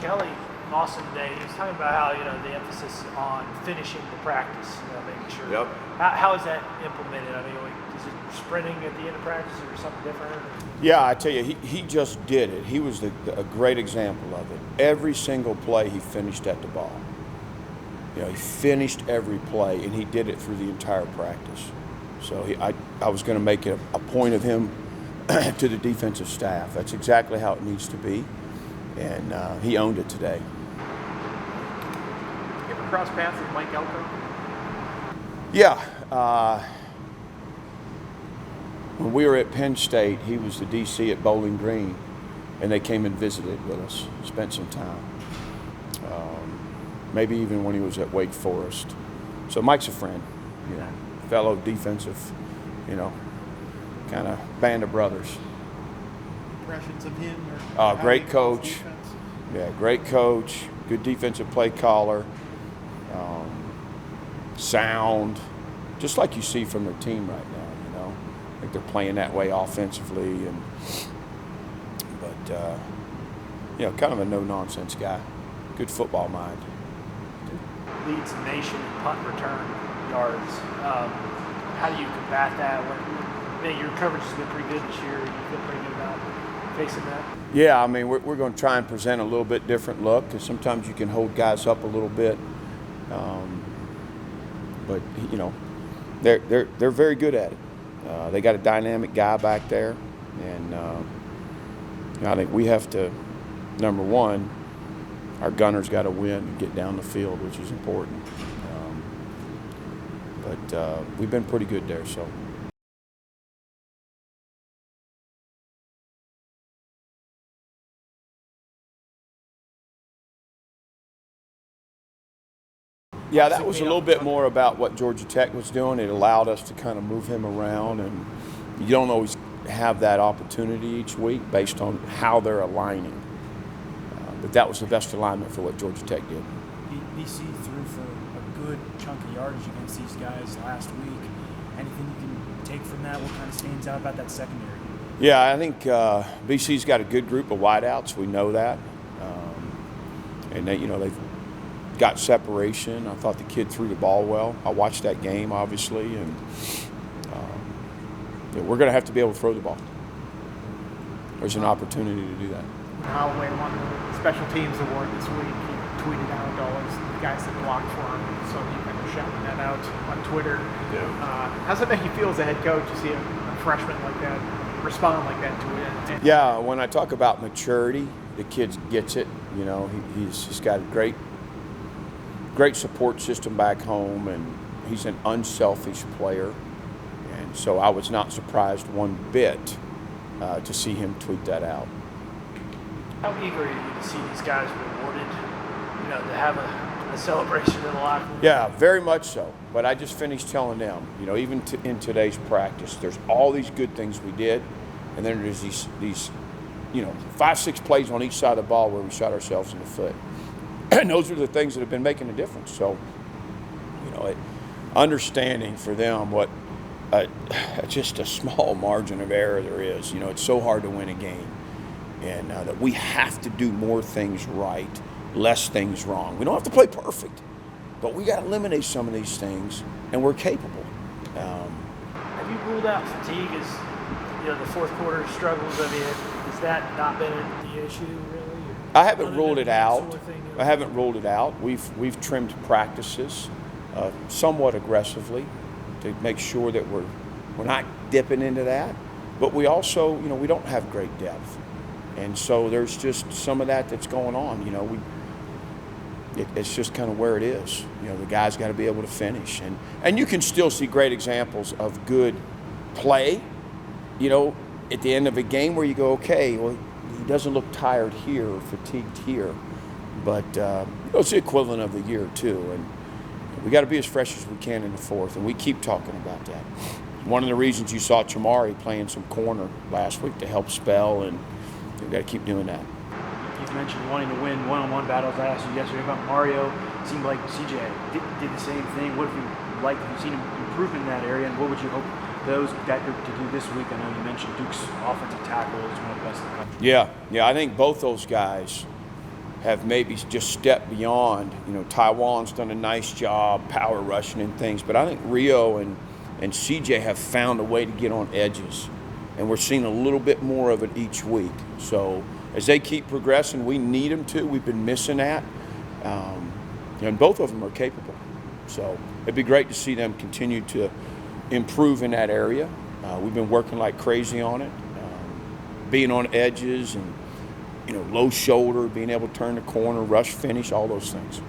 Kelly Austin today, he was talking about how, the emphasis on finishing the practice, making sure. Yep. How is that implemented? I mean, is it sprinting at the end of practice or something different? Yeah, I tell you, he just did it. He was a great example of it. Every single play he finished at the ball. He finished every play, and he did it through the entire practice. So I was going to make it a point of him to the defensive staff. That's exactly how it needs to be, and he owned it today. You ever cross paths with Mike Elko? Yeah. When we were at Penn State, he was the DC at Bowling Green, and they came and visited with us, spent some time. Maybe even when he was at Wake Forest. So Mike's a friend, fellow defensive, kind of band of brothers. Impressions of him? Great coach. Yeah, great coach. Good defensive play caller. Sound, just like you see from their team right now. I think they're playing that way offensively, but kind of a no-nonsense guy. Good football mind. Leads the nation in punt return yards. How do you combat that? Your coverage has been pretty good this year. You feel pretty good about facing that? Yeah, I mean, we're going to try and present a little bit different look, because sometimes you can hold guys up a little bit. But they're very good at it. They got a dynamic guy back there, and I think we have to, number one, our gunners got to win and get down the field, which is important. But we've been pretty good there. So. Yeah, that was a little bit more about what Georgia Tech was doing. It allowed us to kind of move him around, and you don't always have that opportunity each week based on how they're aligning. But that was the best alignment for what Georgia Tech did. BC threw for a good chunk of yardage against these guys last week. Anything you can take from that? What kind of stands out about that secondary? Yeah, I think BC's got a good group of wideouts. We know that. And they've got separation. I thought the kid threw the ball well. I watched that game, obviously, and we're going to have to be able to throw the ball. There's an opportunity to do that. Holloway won the Special Teams Award this week. He tweeted out all the guys that blocked for him, so he kind of shouting that out on Twitter. Yeah. How's it make you feel as a head coach to see a freshman like that respond like that to it? Yeah, when I talk about maturity, the kid gets it. He's got a great support system back home, and he's an unselfish player. And so I was not surprised one bit to see him tweet that out. How eager are you to see these guys rewarded, to have a celebration in the locker room? Yeah, very much so. But I just finished telling them, even in today's practice, there's all these good things we did, and then there's these 5-6 plays on each side of the ball where we shot ourselves in the foot. And those are the things that have been making a difference. So, understanding for them what just a small margin of error there is. It's so hard to win a game. And that we have to do more things right, less things wrong. We don't have to play perfect, but we got to eliminate some of these things, and we're capable. Have you ruled out fatigue as the fourth quarter struggles? I mean, has that not been the issue really? I haven't ruled it out. We've trimmed practices somewhat aggressively to make sure that we're not dipping into that. But we also, we don't have great depth. And so there's just some of that's going on. It's just kind of where it is. The guys got to be able to finish. And you can still see great examples of good play, at the end of a game where you go, okay, well, he doesn't look tired here or fatigued here. But it's the equivalent of the year, too. And we got to be as fresh as we can in the fourth, and we keep talking about that. One of the reasons you saw Chamari playing some corner last week to help spell, and we've got to keep doing that. You've mentioned wanting to win one-on-one battles. I asked you yesterday about Mario. It seemed like CJ did the same thing. What have you liked? Have you seen him improvement in that area, and what would you hope that group to do this week? I know you mentioned Duke's offensive tackle is one of the best in the country. Yeah, I think both those guys have maybe just stepped beyond. You know, Taiwan's done a nice job power rushing and things, but I think Rio and CJ have found a way to get on edges, and we're seeing a little bit more of it each week. So as they keep progressing, we need them to. We've been missing that, and both of them are capable. So it'd be great to see them continue to improve in that area. We've been working like crazy on it, being on edges and, low shoulder, being able to turn the corner, rush finish, all those things.